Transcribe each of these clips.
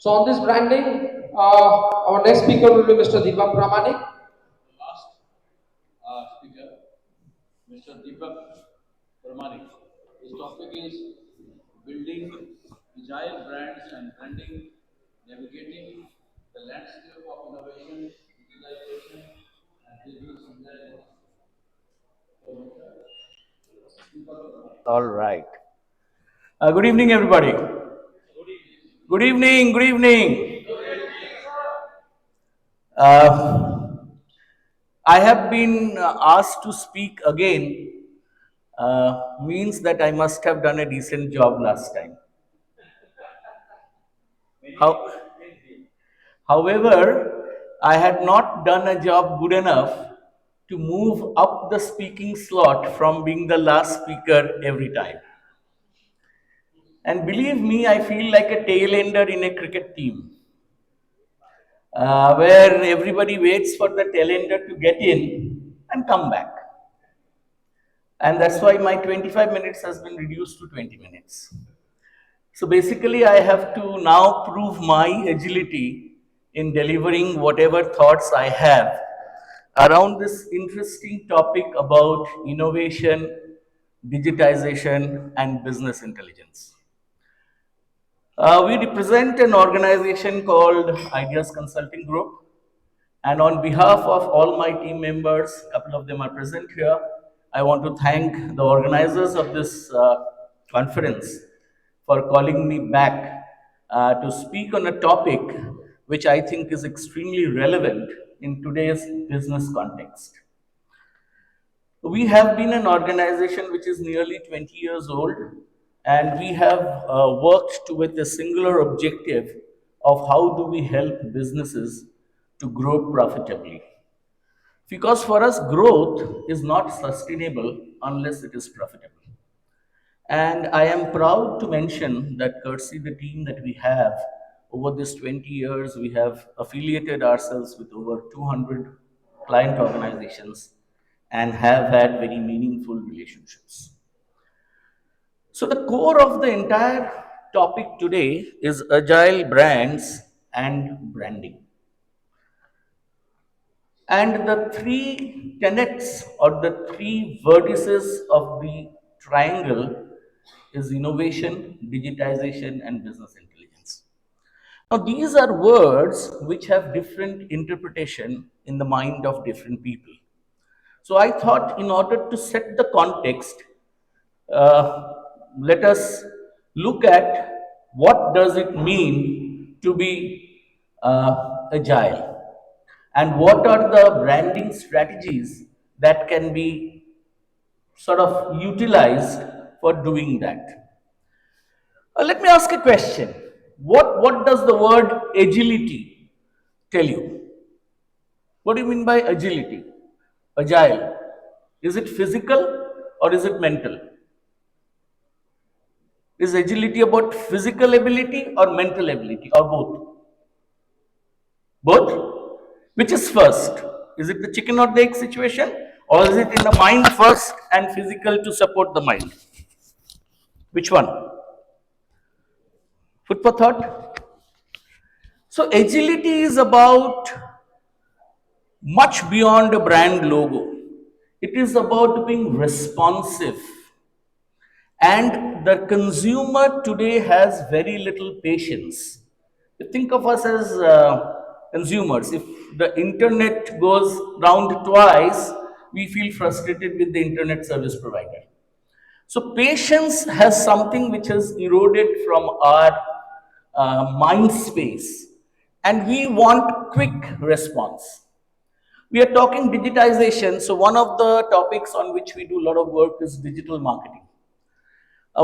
So on this branding, our next speaker will be Mr. Deepak Pramanik. Last speaker, Mr. Deepak Parmani. His topic is building agile brands and branding, navigating the landscape of innovation, digitalization, and business intelligence. All right. Good evening, everybody. Good evening. Good evening. Uh, I have been asked to speak again. Means that I must have done a decent job last time. How, however, I had not done a job good enough to move up the speaking slot from being the last speaker every time. And believe me, I feel like a tail ender in a cricket team. Where everybody waits for the tailender to get in and come back. And that's why my 25 minutes has been reduced to 20 minutes. So basically, I have to now prove my agility in delivering whatever thoughts I have around this interesting topic about innovation, digitization, and business intelligence. We represent an organization called Ideas Consulting Group. And on behalf of all my team members, a couple of them are present here, I want to thank the organizers of this conference for calling me back to speak on a topic which I think is extremely relevant in today's business context. We have been an organization which is nearly 20 years old, and we have worked with a singular objective of how do we help businesses to grow profitably. Because for us, growth is not sustainable unless it is profitable. And I am proud to mention that courtesy the team that we have, over this 20 years, we have affiliated ourselves with over 200 client organizations and have had very meaningful relationships. So the core of the entire topic today is agile brands and branding. And the three tenets or the three vertices of the triangle is innovation, digitization, and business intelligence. Now, these are words which have different interpretation in the mind of different people. So I thought in order to set the context, uh, let us look at what does it mean to be agile and what are the branding strategies that can be sort of utilized for doing that. Let me ask a question. What does the word agility tell you? What do you mean by agility? Agile. Is it physical or is it mental? Is agility about physical ability or mental ability or both? Both? Which is first? Is it the chicken or the egg situation or is it in the mind first and physical to support the mind? Which one? Food for thought? So, agility is about much beyond a brand logo. It is about being responsive. And the consumer today has very little patience. You think of us as consumers. If the internet goes round twice, we feel frustrated with the internet service provider. So, patience has something which has eroded from our mind space, and we want quick response. We are talking digitization. So, one of the topics on which we do a lot of work is digital marketing.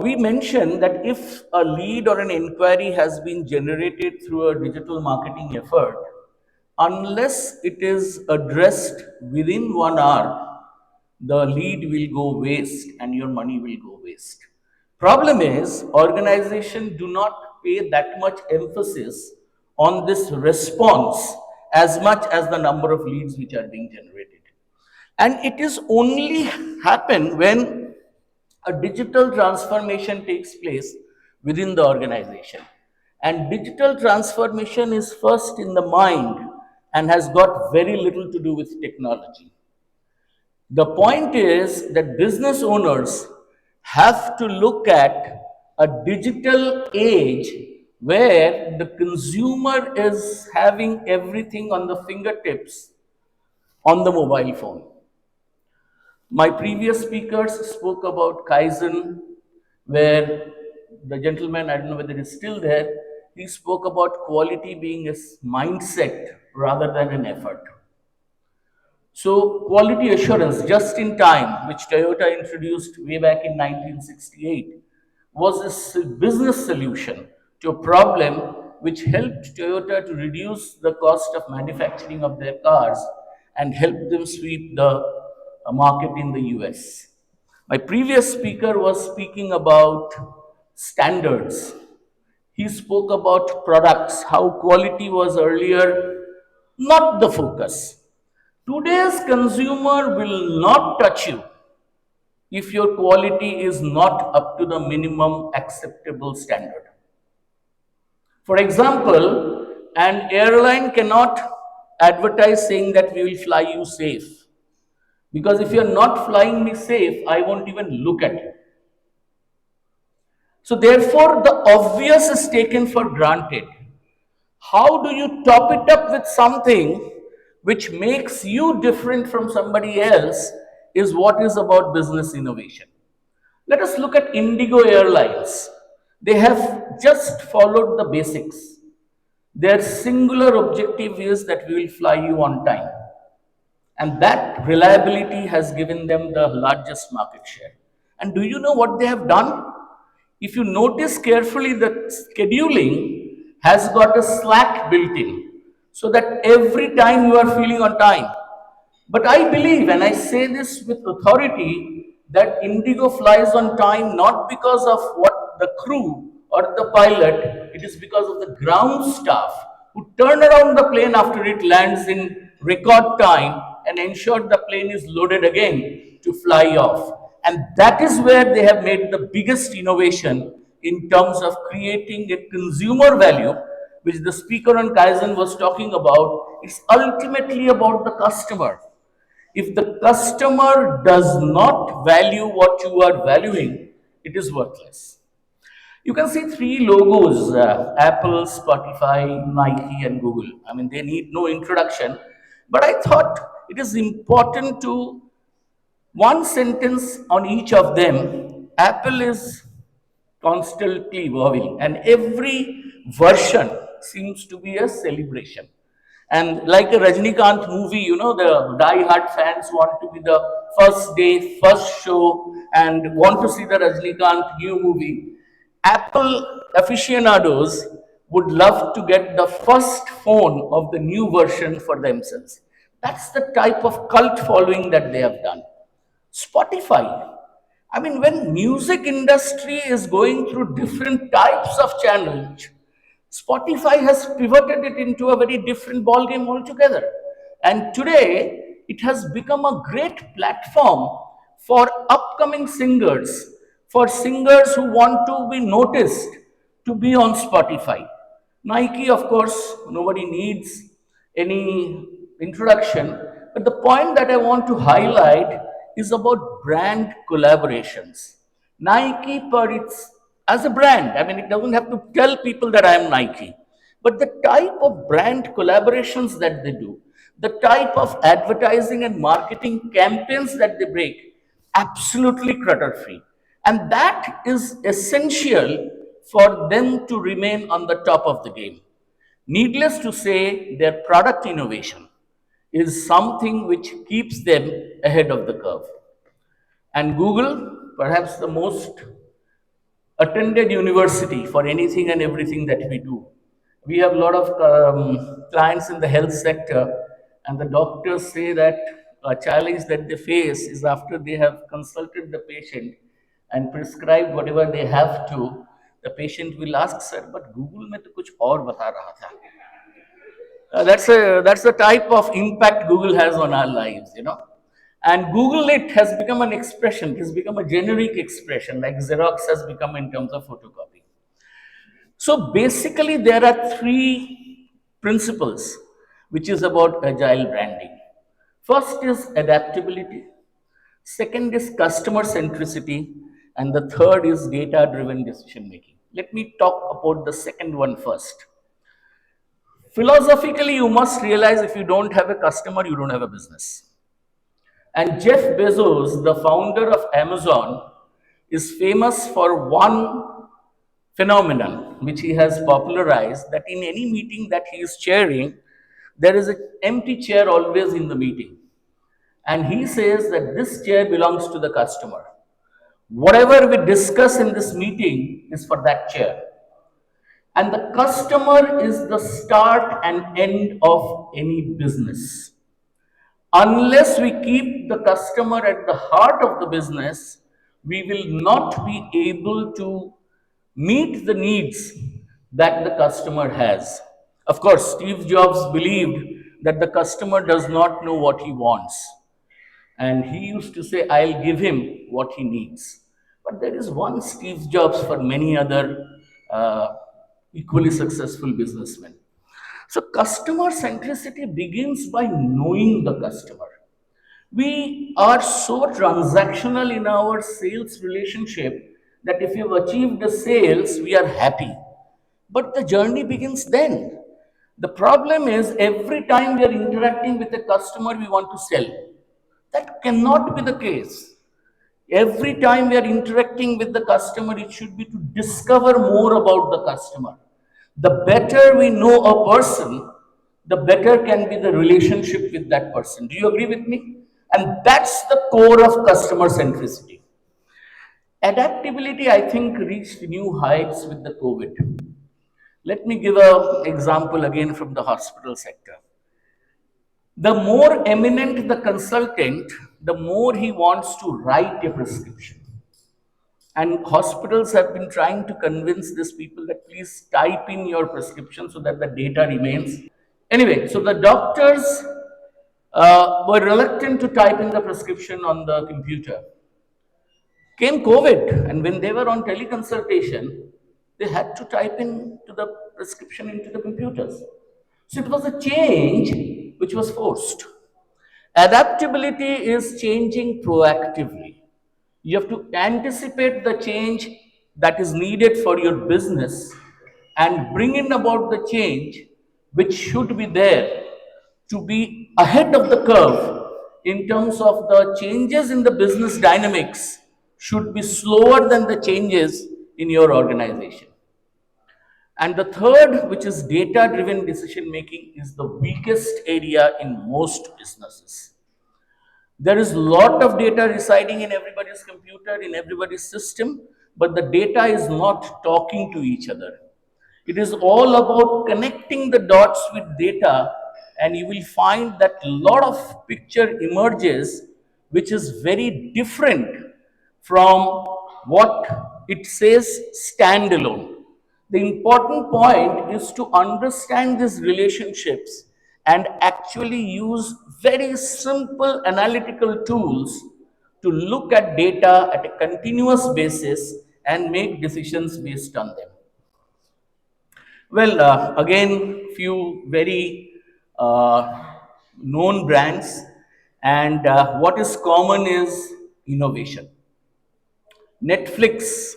We mentioned that if a lead or an inquiry has been generated through a digital marketing effort, unless it is addressed within 1 hour, the lead will go waste and your money will go waste. Problem is, organizations do not pay that much emphasis on this response as much as the number of leads which are being generated. And it is only happen when a digital transformation takes place within the organization. And digital transformation is first in the mind and has got very little to do with technology. The point is that business owners have to look at a digital age where the consumer is having everything on the fingertips on the mobile phone. My previous speakers spoke about Kaizen, where the gentleman, I don't know whether he's still there, he spoke about quality being a mindset rather than an effort. So, quality assurance just in time, which Toyota introduced way back in 1968, was a business solution to a problem which helped Toyota to reduce the cost of manufacturing of their cars and help them sweep the market in the US. My previous speaker was speaking about standards. He spoke about products, how quality was earlier not the focus. Today's consumer will not touch you if your quality is not up to the minimum acceptable standard. For example, an airline cannot advertise saying that we will fly you safe. Because if you're not flying me safe, I won't even look at you. So, therefore, the obvious is taken for granted. How do you top it up with something which makes you different from somebody else is what is about business innovation. Let us look at Indigo Airlines. They have just followed the basics. Their singular objective is that we will fly you on time. And that reliability has given them the largest market share. And do you know what they have done? If you notice carefully, the scheduling has got a slack built in so that every time you are feeling on time. But I believe, and I say this with authority, that Indigo flies on time not because of what the crew or the pilot, it is because of the ground staff who turn around the plane after it lands in record time and ensure the plane is loaded again to fly off. And that is where they have made the biggest innovation in terms of creating a consumer value, which the speaker on Kaizen was talking about. It's ultimately about the customer. If the customer does not value what you are valuing, it is worthless. You can see three logos Apple, Spotify, Nike, and Google. I mean, they need no introduction. But I thought it is important to one sentence on each of them. Apple is constantly evolving, and every version seems to be a celebration. And like a Rajnikant movie, you know, the die-hard fans want to be the first day, first show, and want to see the Rajnikant new movie. Apple aficionados would love to get the first phone of the new version for themselves. That's the type of cult following that they have done. Spotify. I mean, when music industry is going through different types of challenge, Spotify has pivoted it into a very different ballgame altogether. And today, it has become a great platform for upcoming singers, for singers who want to be noticed to be on Spotify. Nike, of course, nobody needs any introduction. But the point that I want to highlight is about brand collaborations. Nike, per its as a brand, I mean, it doesn't have to tell people that I am Nike, but the type of brand collaborations that they do, the type of advertising and marketing campaigns that they break, absolutely clutter free. And that is essential for them to remain on the top of the game. Needless to say, their product innovation is something which keeps them ahead of the curve. And Google, perhaps the most attended university for anything and everything that we do. We have a lot of clients in the health sector, and the doctors say that a challenge that they face is after they have consulted the patient and prescribed whatever they have to, the patient will ask, sir, but Google में तो कुछ और बता रहा था. That's the type of impact Google has on our lives, you know. And Google it has become an expression, it has become a generic expression, like Xerox has become in terms of photocopy. So basically, there are three principles which is about agile branding. First is adaptability, second is customer centricity, and the third is data driven decision making. Let me talk about the second one first. Philosophically, you must realize if you don't have a customer, you don't have a business. And Jeff Bezos, the founder of Amazon, is famous for one phenomenon which he has popularized, that in any meeting that he is chairing, there is an empty chair always in the meeting. And he says that this chair belongs to the customer. Whatever we discuss in this meeting is for that chair. And the customer is the start and end of any business. Unless we keep the customer at the heart of the business, we will not be able to meet the needs that the customer has. Of course, Steve Jobs believed that the customer does not know what he wants. And he used to say, I'll give him what he needs. But there is one Steve Jobs for many other equally successful businessmen. So, customer centricity begins by knowing the customer. We are so transactional in our sales relationship that if you've achieved the sales, we are happy. But the journey begins then. The problem is every time we are interacting with a customer, we want to sell. That cannot be the case. Every time we are interacting with the customer, it should be to discover more about the customer. The better we know a person, the better can be the relationship with that person. Do you agree with me? And that's the core of customer centricity. Adaptability, I think, reached new heights with the COVID. Let me give an example again from the hospital sector. The more eminent the consultant, the more he wants to write a prescription. And hospitals have been trying to convince these people that please type in your prescription so that the data remains. Anyway, so the doctors were reluctant to type in the prescription on the computer. Came COVID, and when they were on teleconsultation, they had to type in to the prescription into the computers. So it was a change which was forced. Adaptability is changing proactively. You have to anticipate the change that is needed for your business and bring in about the change which should be there to be ahead of the curve in terms of the changes in the business dynamics should be slower than the changes in your organization. And the third, which is data driven decision making, is the weakest area in most businesses. There is a lot of data residing in everybody's computer, in everybody's system, but the data is not talking to each other. It is all about connecting the dots with data, and you will find that a lot of picture emerges which is very different from what it says standalone. The important point is to understand these relationships and actually use very simple analytical tools to look at data at a continuous basis and make decisions based on them. Well, again, few very known brands, and what is common is innovation. Netflix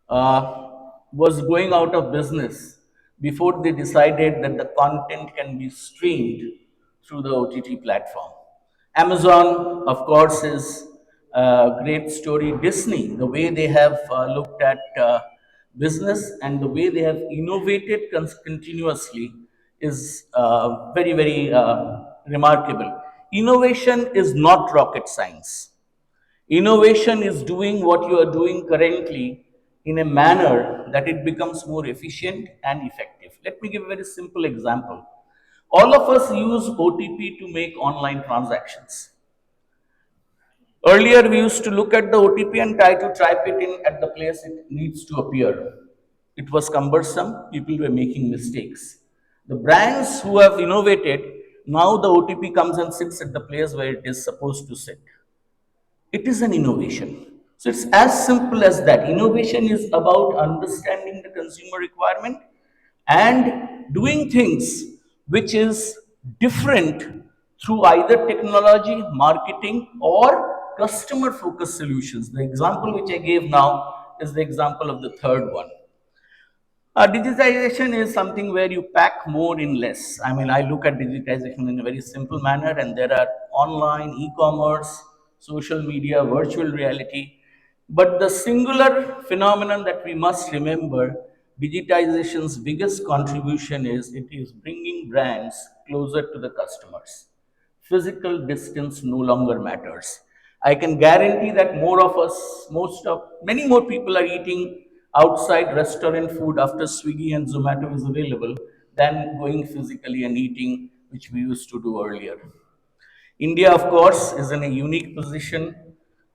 was going out of business before they decided that the content can be streamed through the OTT platform. Amazon, of course, is a great story. Disney, the way they have looked at business and the way they have innovated continuously is very, very remarkable. Innovation is not rocket science. Innovation is doing what you are doing currently in a manner that it becomes more efficient and effective. Let me give a very simple example. All of us use OTP to make online transactions. Earlier, we used to look at the OTP and try to type it in at the place it needs to appear. It was cumbersome, people were making mistakes. The brands who have innovated, now the OTP comes and sits at the place where it is supposed to sit. It is an innovation. So it's as simple as that. Innovation is about understanding the consumer requirement and doing things which is different through either technology, marketing, or customer focused solutions. The example which I gave now is the example of the third one. Digitization is something where you pack more in less. I mean, I look at digitization in a very simple manner, and there are online, e commerce, social media, virtual reality. But the singular phenomenon that we must remember, digitization's biggest contribution is it is bringing brands closer to the customers. Physical distance no longer matters. I can guarantee that more of us, many more people are eating outside restaurant food after Swiggy and Zomato is available than going physically and eating, which we used to do earlier. India, of course, is in a unique position.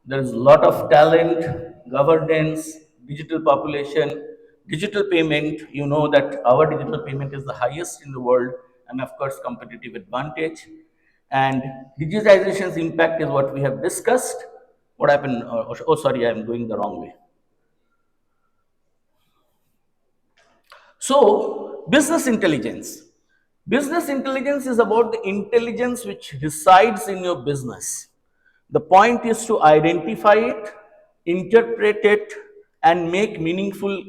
There is a lot of talent, governance, digital population, digital payment. You know that our digital payment is the highest in the world, and of course, competitive advantage. And digitization's impact is what we have discussed. What happened? Oh, sorry, I'm going the wrong way. So, business intelligence. Business intelligence is about the intelligence which resides in your business. The point is to identify it, interpret it, and make meaningful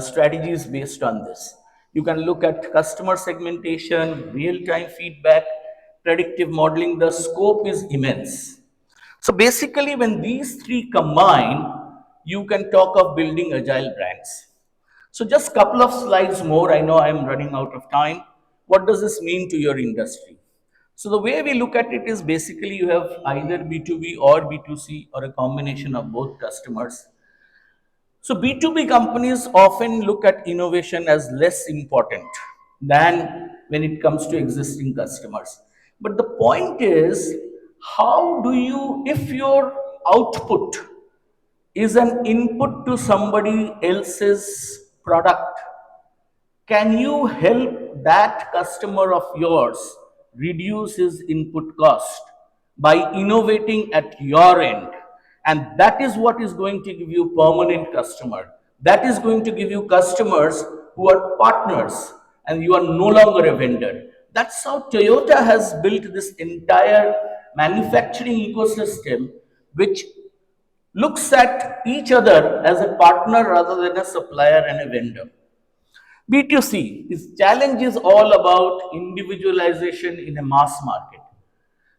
strategies based on this. You can look at customer segmentation, real time feedback, predictive modeling. The scope is immense. So, basically, when these three combine, you can talk of building agile brands. So just couple of slides more. I know I'm running out of time. What does this mean to your industry? So the way we look at it is basically you have either B2B or B2C or a combination of both customers. So B2B companies often look at innovation as less important than when it comes to existing customers. But the point is, how do you, if your output is an input to somebody else's product, can you help that customer of yours reduce his input cost by innovating at your end? And that is what is going to give you permanent customer. That is going to give you customers who are partners and you are no longer a vendor. That's how Toyota has built this entire manufacturing ecosystem, which looks at each other as a partner rather than a supplier and a vendor. B2C, its challenge is all about individualization in a mass market.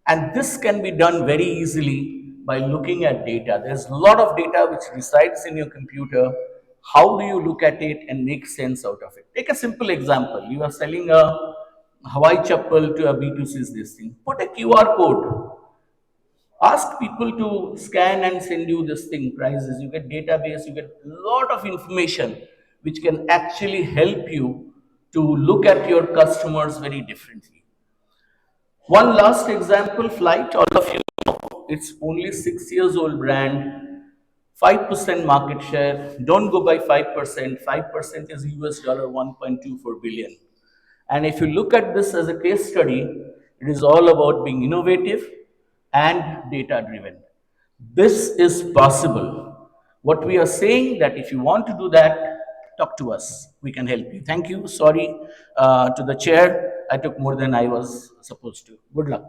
And this can be done very easily by looking at data. There's a lot of data which resides in your computer. How do you look at it and make sense out of it? Take a simple example. You are selling a Hawaii chappal to a B2C's this thing. Put a QR code. Ask people to scan and send you this thing, prices. You get database, you get a lot of information which can actually help you to look at your customers very differently. One last example, flight, all of you know, it's only 6 years old brand, 5% market share. Don't go by 5%. 5% is US dollar 1.24 billion. And if you look at this as a case study, it is all about being innovative and data driven. This is possible. What we are saying that if you want to do that, talk to us. We can help you. Thank you. Sorry to the chair. I took more than I was supposed to. Good luck.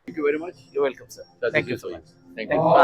Thank you very much. You're welcome, sir. That's Thank it you so for you. much. Thank Thank you. you.